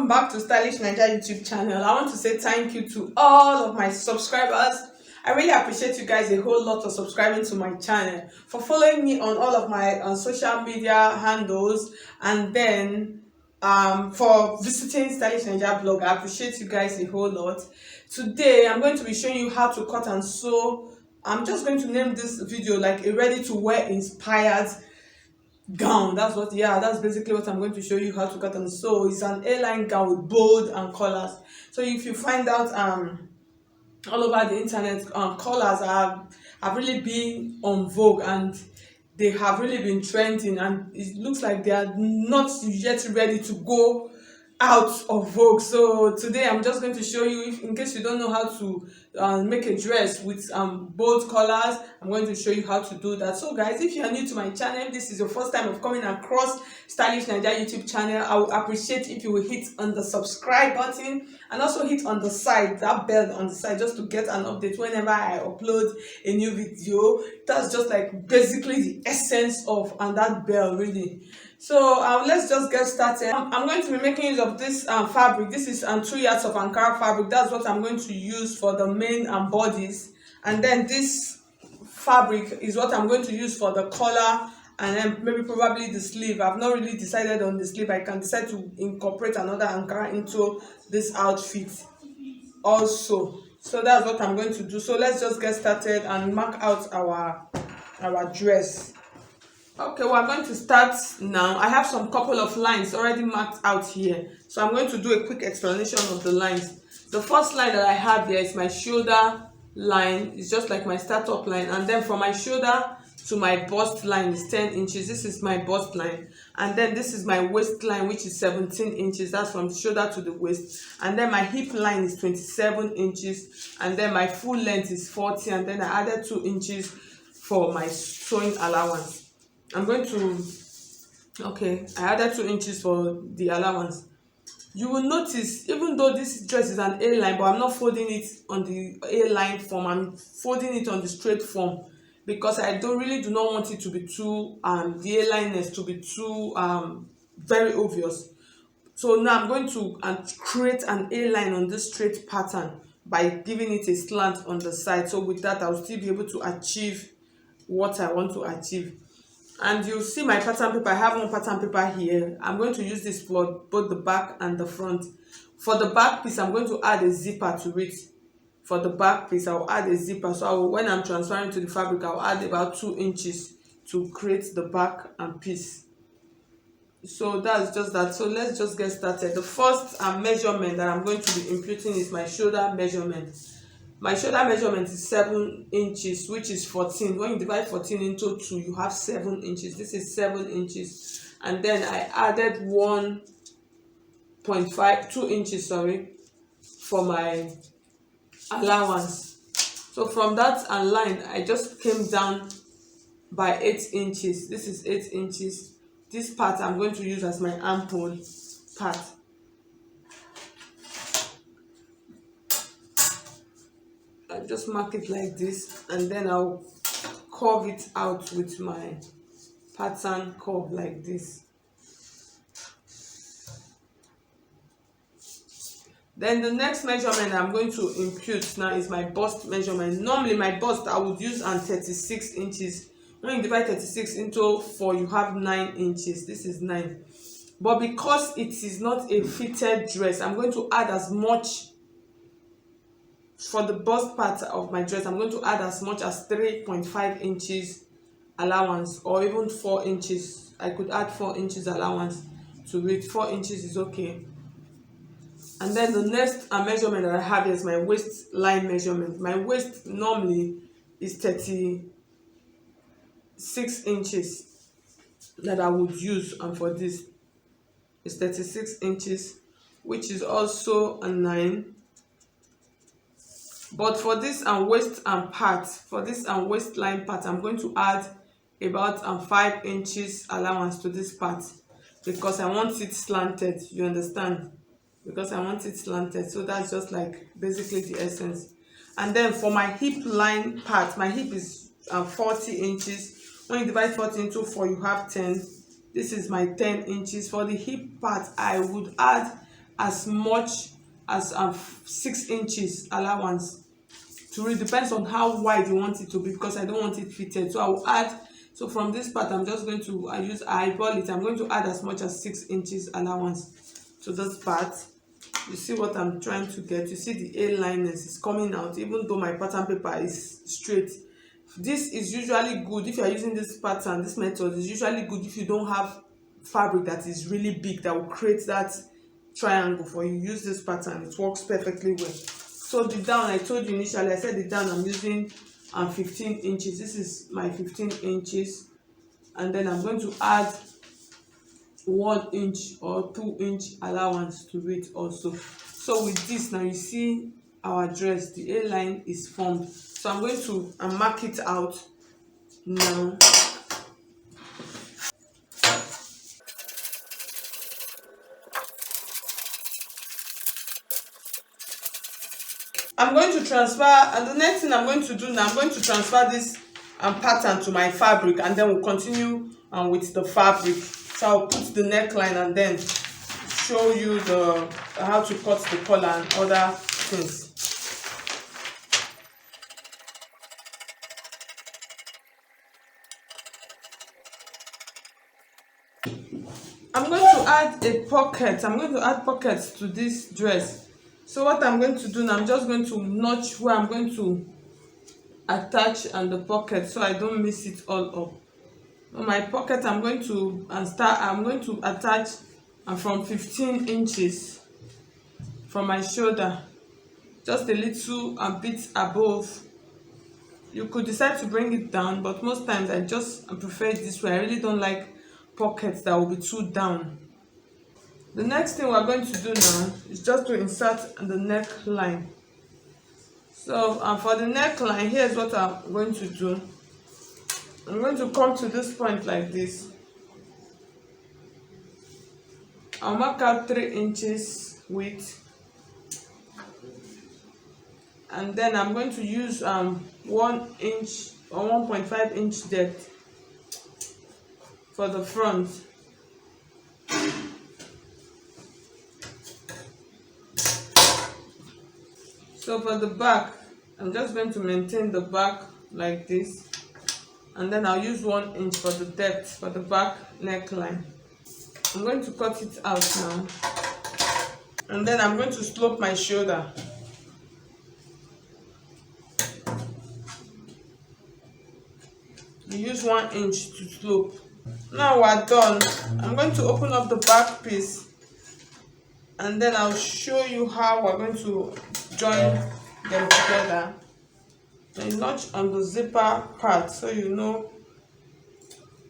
welcome back to Stylish Naija YouTube channel. I want to say thank you to all of my subscribers. I really appreciate you guys a whole lot for subscribing to my channel, for following me on all of my social media handles, and then for visiting Stylish Naija blog. I appreciate you guys a whole lot. Today I'm going to be showing you how to cut and sew. I'm just going to name this video like a ready to wear inspired gown. That's basically what I'm going to show you how to cut and sew. It's an A-line gown with bold and colors. So if you find out all over the internet, colors have really been on vogue, and they have really been trending, and it looks like they are not yet ready to go out of vogue. So today I'm just going to show you, if in case you don't know how to make a dress with bold colors, I'm going to show you how to do that. So guys, if you are new to my channel, if this is your first time of coming across Stylish Naija YouTube channel, I would appreciate if you will hit on the subscribe button and also hit on the side, that bell on the side, just to get an update whenever I upload a new video. That's just like basically the essence of that bell really. So let's just get started. I'm going to be making use of this fabric. This is 2 yards of Ankara fabric. That's what I'm going to use for the main bodies, and then this fabric is what I'm going to use for the collar, and then maybe probably the sleeve. I've not really decided on the sleeve. I can decide to incorporate another Ankara into this outfit also. So that's what I'm going to do. So let's just get started and mark out our dress. Okay, we're going to start now. I have some couple of lines already marked out here, so I'm going to do a quick explanation of the lines. The first line that I have here is my shoulder line. It's just like my startup line, and then from my shoulder to my bust line is 10 inches. This is my bust line, and then this is my waist line, which is 17 inches. That's from the shoulder to the waist, and then my hip line is 27 inches, and then my full length is 40, and then I added 2 inches for my sewing allowance. I added 2 inches for the allowance. You will notice, even though this dress is an A-line, but I'm not folding it on the A-line form, I'm folding it on the straight form, because I do not want it to be too the A-lineness to be too very obvious. So now I'm going to create an A-line on this straight pattern by giving it a slant on the side. So with that, I'll still be able to achieve what I want to achieve. And you'll see my pattern paper. I have one pattern paper here. I'm going to use this for both the back and the front. For the back piece, I'm going to add a zipper to it. For the back piece, I'll add a zipper. So when I'm transferring to the fabric, I'll add about 2 inches to create the back and piece. So that's just that. So let's just get started. The first measurement that I'm going to be imputing is my shoulder measurement. My shoulder measurement is 7 inches, which is 14. When you divide 14 into 2, you have 7 inches. This is 7 inches. And then I added 2 inches, for my allowance. So from that line, I just came down by 8 inches. This is 8 inches. This part I'm going to use as my armhole part. I just mark it like this, and then I'll curve it out with my pattern curve like this. Then the next measurement I'm going to impute now is my bust measurement. Normally my bust I would use 36 inches. When you divide 36 into 4, you have 9 inches. This is 9. But because it is not a fitted dress, I'm going to add as much. For the bust part of my dress, I'm going to add as much as 3.5 inches allowance, or even 4 inches. I could add 4 inches allowance to it. 4 inches is okay. And then the next measurement that I have is my waistline measurement. My waist normally is 36 inches that I would use, and for this is 36 inches, which is also a 9. But for this waistline part, I'm going to add about 5 inches allowance to this part, because I want it slanted. You understand? Because I want it slanted. So that's just like basically the essence. And then for my hip line part, my hip is 40 inches. When you divide 40 into 4, you have 10. This is my 10 inches. For the hip part, I would add as much as 6 inches allowance. To it depends on how wide you want it to be, because I don't want it fitted. So I will add, so from this part I'm just going to eyeball it. I'm going to add as much as 6 inches allowance to this part. You see what I'm trying to get? You see the A liners is coming out even though my pattern paper is straight. This is usually good if you are using this pattern. This method is usually good if you don't have fabric that is really big that will create that triangle for you. Use this pattern, it works perfectly well. So the down, I told you initially, I said the down I'm using 15 inches. This is my 15 inches, and then I'm going to add 1 inch or 2-inch allowance to it also. So with this now, you see our dress, the A line is formed. So I'm going to mark it out now. I'm going to transfer, and the next thing I'm going to do now, I'm going to transfer this pattern to my fabric, and then we'll continue with the fabric. So I'll put the neckline and then show you the how to cut the collar and other things. I'm going to add a pocket. I'm going to add pockets to this dress. So what I'm going to do now, I'm just going to notch where I'm going to attach and the pocket, so I don't mess it all up. On my pocket, I'm going to attach from 15 inches from my shoulder, just a little a bit above. You could decide to bring it down, but most times I prefer it this way. I really don't like pockets that will be too down. The next thing we're going to do now is just to insert the neckline. So for the neckline, here's what I'm going to do. I'm going to come to this point like this. I'll mark out 3 inches width, and then I'm going to use 1 inch or 1.5 inch depth for the front. So for the back, I'm just going to maintain the back like this, and then I'll use 1 inch for the depth for the back neckline. I'm going to cut it out now, and then I'm going to slope my shoulder. You use 1 inch to slope. Now we're done. I'm going to open up the back piece, and then I'll show you how we're going to join them together. And notch on the zipper part so you know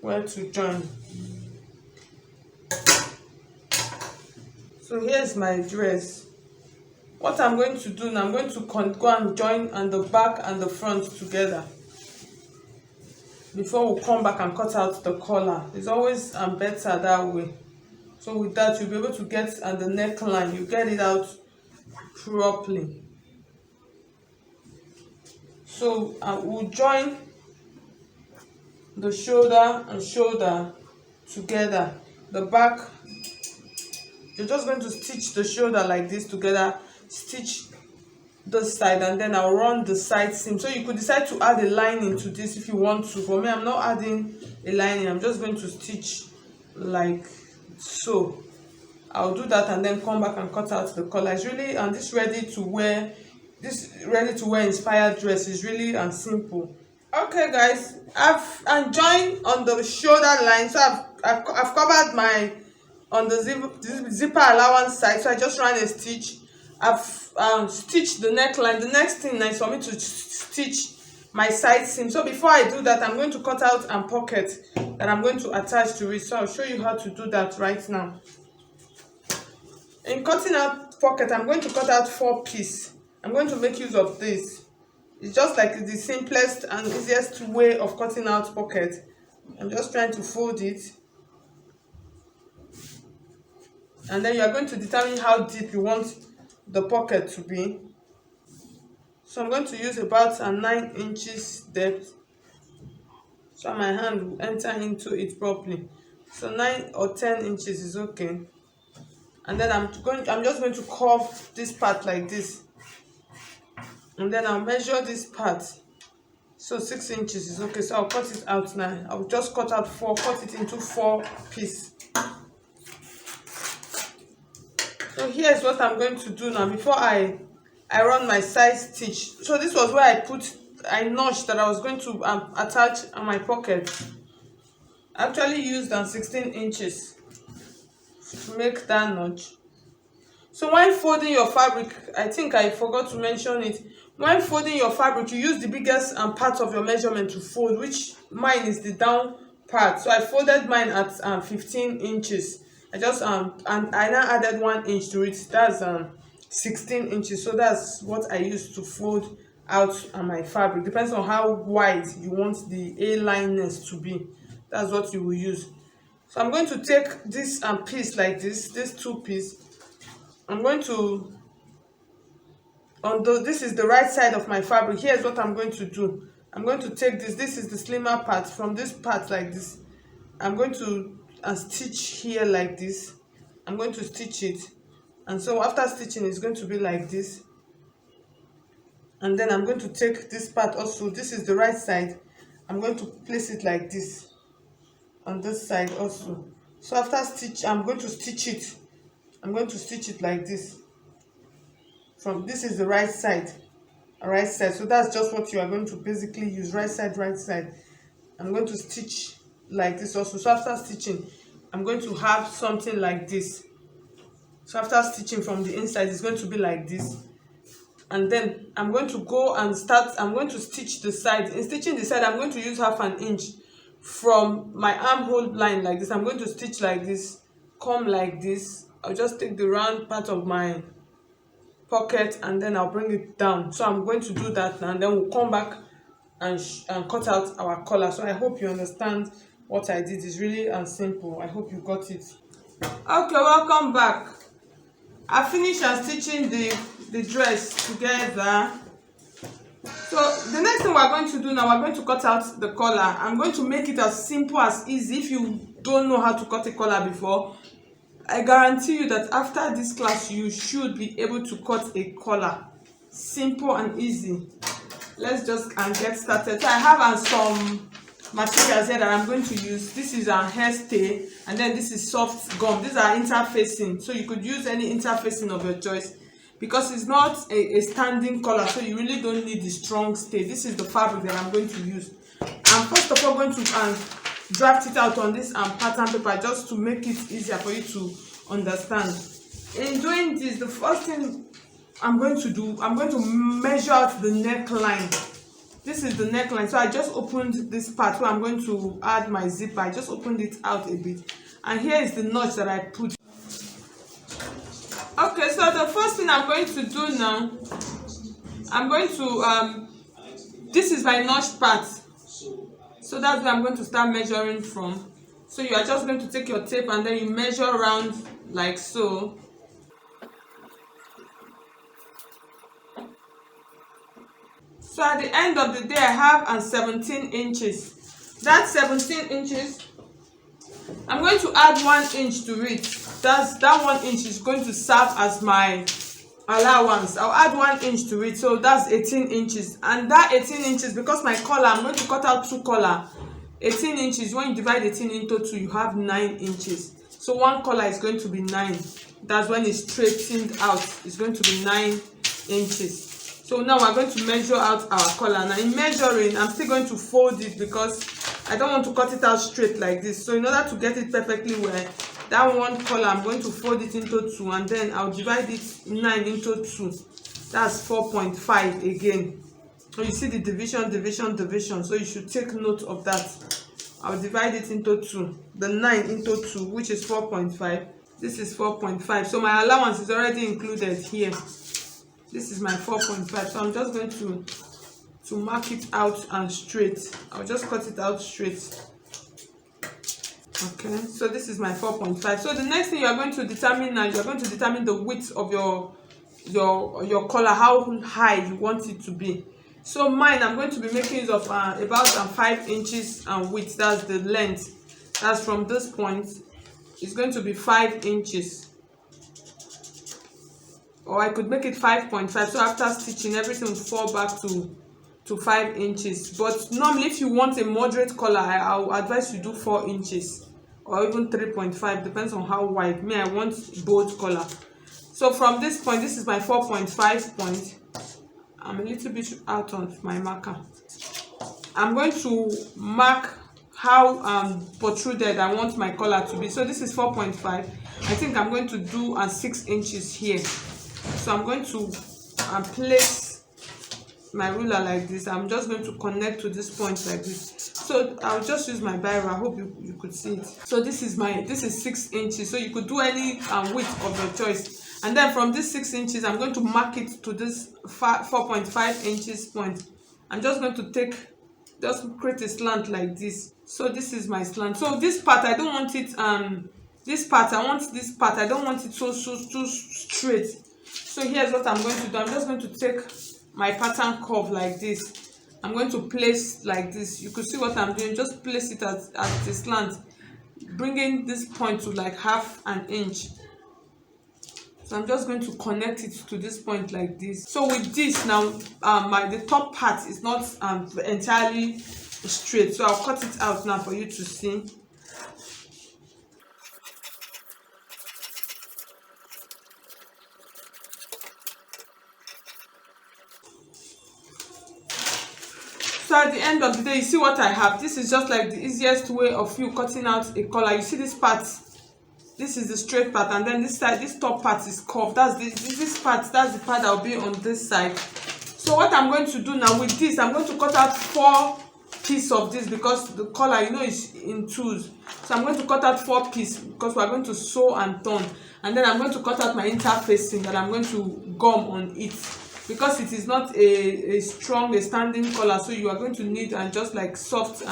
where to join. So here's my dress. What I'm going to do now, I'm going to go and join on the back and the front together before we come back and cut out the collar. It's always better that way. So with that, you'll be able to get the neckline, you get it out properly. So we'll join the shoulder and shoulder together. The back, you're just going to stitch the shoulder like this together, stitch this side, and then I'll run the side seam. So you could decide to add a lining to this if you want to. For me, I'm not adding a lining, I'm just going to stitch like so. I'll do that and then come back and cut out the collar. It's really, and this ready to wear inspired dress is really simple. Okay guys, I've joined on the shoulder line, so I've covered my on the zipper allowance side, so I just ran a stitch. I've stitched the neckline. The next thing is for me to stitch my side seam. So before I do that, I'm going to cut out a pocket that I'm going to attach to it. So I'll show you how to do that right now. In cutting out pocket, I'm going to cut out 4 pieces. I'm going to make use of this. It's just like the simplest and easiest way of cutting out pocket. I'm just trying to fold it, and then you are going to determine how deep you want the pocket to be. So I'm going to use about 9 inches depth, so my hand will enter into it properly. So 9 or 10 inches is okay. and then I'm just going to curve this part like this, and then I'll measure this part. So 6 inches is okay. So I'll cut it out now. I'll just cut it into 4 pieces. So here's what I'm going to do now before I run my side stitch. So this was where I notched that I was going to attach on my pocket. I actually used 16 inches to make that notch. So when folding your fabric, I think I forgot to mention it. When folding your fabric, you use the biggest part of your measurement to fold, which mine is the down part. So I folded mine at 15 inches. I just and I now added 1 inch to it. That's 16 inches. So that's what I used to fold out on my fabric. Depends on how wide you want the A-lineness to be. That's what you will use. So I'm going to take this piece like this 2 piece. I'm going to, although this is the right side of my fabric, here's what I'm going to do. I'm going to take this is the slimmer part, from this part like this. I'm going to stitch here like this. I'm going to stitch it, and so after stitching it's going to be like this. And then I'm going to take this part also, this is the right side. I'm going to place it like this on this side also. So after stitch, I'm going to stitch it. I'm going to stitch it like this. From this is the right side, so that's just what you are going to basically use, right side. I'm going to stitch like this also. So after stitching, I'm going to have something like this. So after stitching from the inside, it's going to be like this. And then I'm going to go and I'm going to stitch the side. In stitching the side, I'm going to use 1/2 inch from my armhole line like this. I'm going to stitch like this, come like this. I'll just take the round part of my pocket and then I'll bring it down. So I'm going to do that now, and then we'll come back and cut out our collar. So I hope you understand what I did. It's really simple. I hope you got it. Okay, welcome back. I finished stitching the dress together. So the next thing we're going to do now, we're going to cut out the collar. I'm going to make it as simple as easy. If you don't know how to cut a collar before, I guarantee you that after this class you should be able to cut a collar. Simple and easy. Let's just get started. So I have some materials here that I'm going to use. This is a hairstay, and then this is soft gum. These are interfacing, so you could use any interfacing of your choice, because it's not a standing collar, so you really don't need the strong stay. This is the fabric that I'm going to use. I'm first of all going to draft it out on this pattern paper, just to make it easier for you to understand. In doing this, the first thing I'm going to do, I'm going to measure out the neckline. This is the neckline. So I just opened this part where I'm going to add my zipper. I just opened it out a bit, and here is the notch that I put. Okay, so the first thing I'm going to do now, I'm going to this is my notch part. So that's where I'm going to start measuring from. So you are just going to take your tape and then you measure around like so. So at the end of the day, I have 17 inches. That's 17 inches. I'm going to add 1 inch to it. That 1 inch is going to serve as my allowance. I'll add 1 inch to it, so that's 18 inches. And that 18 inches, because my collar, I'm going to cut out 2 collar. 18 inches, when you divide 18 into 2, you have 9 inches. So 1 collar is going to be 9. That's when it's straightened out. It's going to be 9 inches. So now we're going to measure out our collar. Now in measuring, I'm still going to fold it because I don't want to cut it out straight like this. So in order to get it perfectly well, that 1 collar, I'm going to fold it into 2, and then I'll divide it 9 into 2. That's 4.5 again. So you see the division. So you should take note of that. I'll divide it into 2. The 9 into 2, which is 4.5. This is 4.5. So my allowance is already included here. This is my 4.5. So I'm just going to mark it out and straight. I'll just cut it out straight. Okay, so this is my 4.5. So the next thing you are going to determine now, you are going to determine the width of your collar, how high you want it to be. So mine, I'm going to be making use of about 5 inches width. That's the length. That's from this point. It's going to be 5 inches. or I could make it 5.5. So after stitching, everything will fall back to 5 inches. But normally if you want a moderate collar, I'll advise you do 4 inches or even 3.5, depends on how wide. Me, I want bold collar. So from this point, this is my 4.5 point. I'm a little bit out of my marker. I'm going to mark how protruded I want my collar to be. So this is 4.5. I think I'm going to do 6 inches here. So I'm going to place my ruler like this. I'm just going to connect to this point like this. So I'll just use my biro. I hope you could see it. So this is 6 inches. So you could do any width of your choice. And then from this 6 inches, I'm going to mark it to this 4.5 inches point. I'm just going to just create a slant like this. So this is my slant. So this part, I don't want it this part, I want this part, I don't want it so straight. So here's what I'm going to do. I'm just going to take my pattern curve like this. I'm going to place like this. You could see what I'm doing. Just place it at the slant, bringing this point to like 1/2 inch. So I'm just going to connect it to this point like this. So with this now, the top part is not entirely straight. So I'll cut it out now for you to see. So at the end of the day, you see what I have. This is just like the easiest way of you cutting out a collar. You see this part. This is the straight part, and then this side, this top part is curved. That's this part, that's the part that will be on this side. So what I'm going to do now with this, I'm going to cut out 4 pieces of this because the collar, is in 2s. So I'm going to cut out 4 pieces because we're going to sew and turn. And then I'm going to cut out my interfacing that I'm going to gum on it because it is not a standing collar. So you are going to need just like soft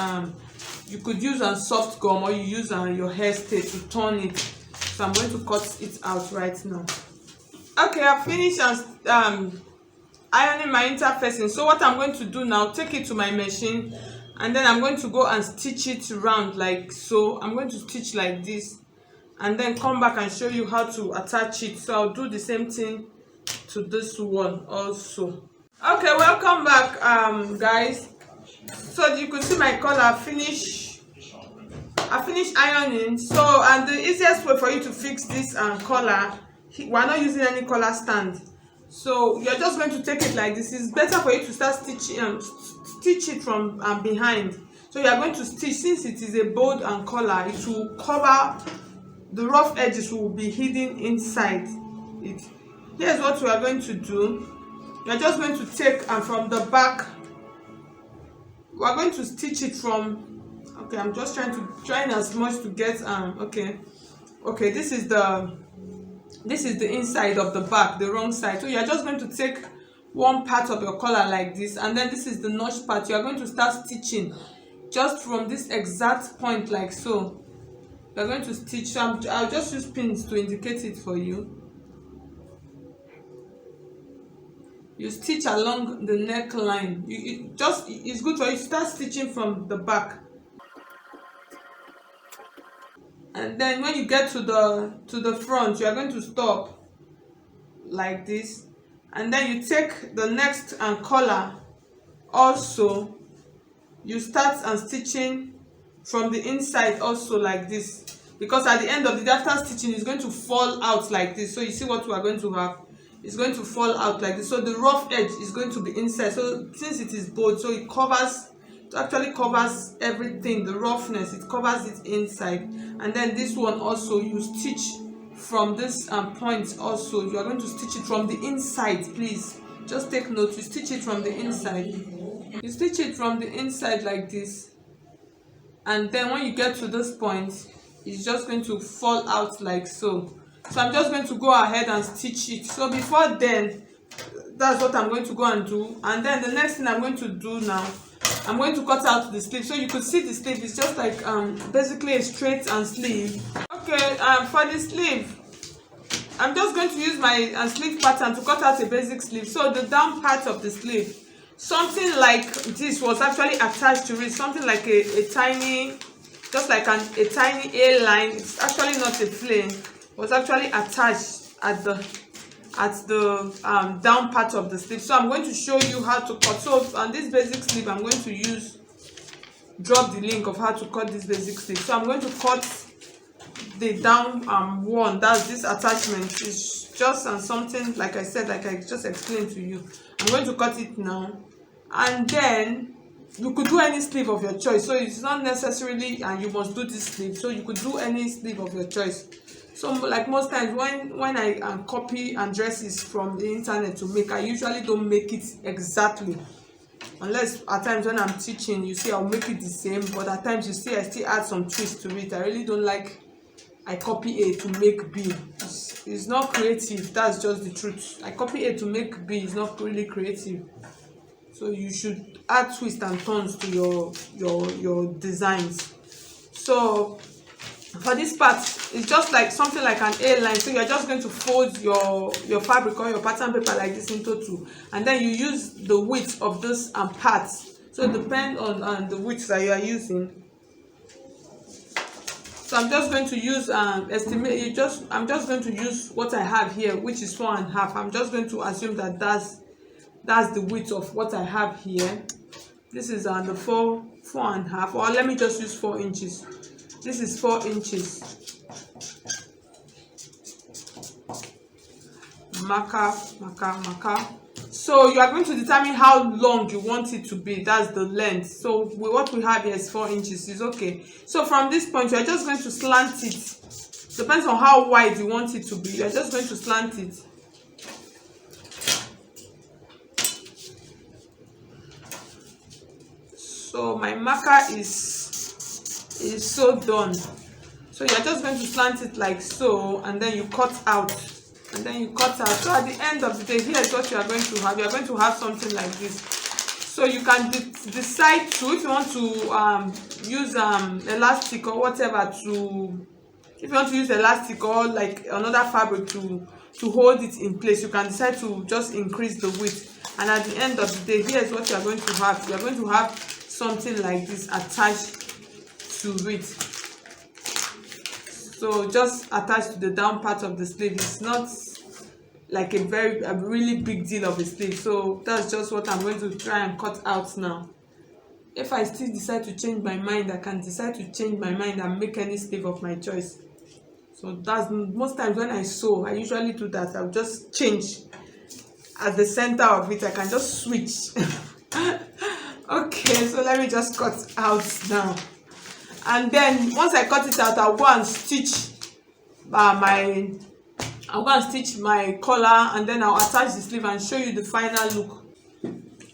you could use a soft gum, or you use your hair stay to turn it. So I'm going to cut it out right now. Okay, I've finished ironing my interfacing. So what I'm going to do now, take it to my machine, and then I'm going to go and stitch it round like so. I'm going to stitch like this, and then come back and show you how to attach it. So I'll do the same thing to this one also. Okay, welcome back guys. So you could see my collar. I finished ironing. So and the easiest way for you to fix this collar, we're not using any collar stand. So you're just going to take it like this. It's better for you to start stitching stitch it from behind. So you are going to stitch, since it is a bold collar, it will cover the rough edges, will be hidden inside it. Here's what we are going to do. You're just going to take from the back. We are going to stitch it from, okay, I'm just trying as much to get okay, this is the inside of the back, the wrong side. So you are just going to take one part of your collar like this, and then this is the notch part. You are going to start stitching just from this exact point like so. You are going to stitch. So I'll just use pins to indicate it for you. You stitch along the neckline. It's good for you to start stitching from the back, and then when you get to the front, you are going to stop like this, and then you take the next collar also. You start stitching from the inside also like this, because at the end of the day, after stitching, it's going to fall out like this. So you see what we are going to have. It's going to fall out like this. So the rough edge is going to be inside. So since it is bold, so it actually covers everything, the roughness, it covers it inside. And then this one also, you stitch from this point also. You are going to stitch it from the inside. Please just take note, you stitch it from the inside. You stitch it from the inside like this, and then when you get to this point, it's just going to fall out like so. So I'm just going to go ahead and stitch it. So before then, that's what I'm going to go and do. And then the next thing I'm going to do now, I'm going to cut out the sleeve. So you could see the sleeve is just like basically a straight sleeve. Okay, for the sleeve, I'm just going to use my sleeve pattern to cut out a basic sleeve. So the down part of the sleeve, something like this was actually attached to it. Something like a tiny, just like a tiny A line. It's actually not a flame. Was actually attached at at the down part of the sleeve. So I'm going to show you how to cut. So on this basic sleeve, I'm going to drop the link of how to cut this basic sleeve. So I'm going to cut the down one, that's this attachment. Is just on something, like I said, like I just explained to you. I'm going to cut it now, and then you could do any sleeve of your choice. So it's not necessarily and you must do this sleeve. So you could do any sleeve of your choice. So like most times when I copy and dresses from the internet to make, I usually don't make it exactly, unless at times when I'm teaching, you see I'll make it the same, but at times you see I still add some twist to it. I really don't like I copy A to make B. It's not creative. That's just the truth. I copy A to make B is not really creative. So you should add twists and turns to your designs. So for this part, it's just like something like an A line. So you're just going to fold your fabric or your pattern paper like this into two, and then you use the width of this parts. So it depends on the width that you are using. So I'm just going to use I'm just going to use what I have here, which is 4.5. I'm just going to assume that that's the width of what I have here. This is the 4.5, or let me just use 4 inches. This is 4 inches. Marker. So you are going to determine how long you want it to be. That's the length. So what we have here is 4 inches. Is okay. So from this point, you are just going to slant it. Depends on how wide you want it to be. You are just going to slant it. So my marker is so done. So you're just going to slant it like so, and then you cut out. And then you cut out. So at the end of the day, here's what you are going to have. You are going to have something like this. So you can decide to, if you want to use elastic or whatever if you want to use elastic or like another fabric to hold it in place, you can decide to just increase the width. And at the end of the day, here's what you are going to have. You are going to have something like this attached to it. So just attached to the down part of the sleeve. It's not like a really big deal of a sleeve. So that's just what I'm going to try and cut out now. If I still decide to change my mind, I can decide to change my mind and make any sleeve of my choice. So that's most times when I sew, I usually do that. I'll just change at the center of it. I can just switch. Okay, so let me just cut out now. And then once I cut it out, I'll go and stitch my collar, and then I'll attach the sleeve and show you the final look.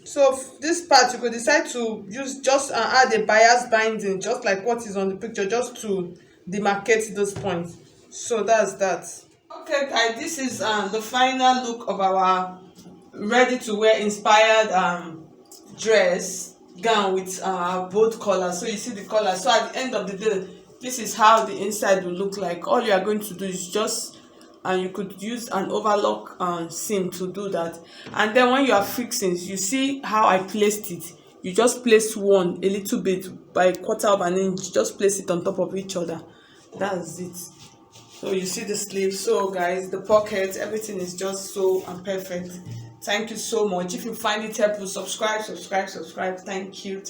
So this part, you could decide to use just add a bias binding, just like what is on the picture, just to demarcate those points. So that's that. Okay guys, this is the final look of our ready to wear inspired gown with both colors. So you see the color. So at the end of the day, this is how the inside will look like. All you are going to do is just you could use an overlock seam to do that. And then when you are fixing, you see how I placed it. You just place one a little bit by 1/4 of an inch, just place it on top of each other. That's it. So you see the sleeve. So guys, the pockets, everything is just so perfect. Thank you so much. If you find it helpful, subscribe. Thank you.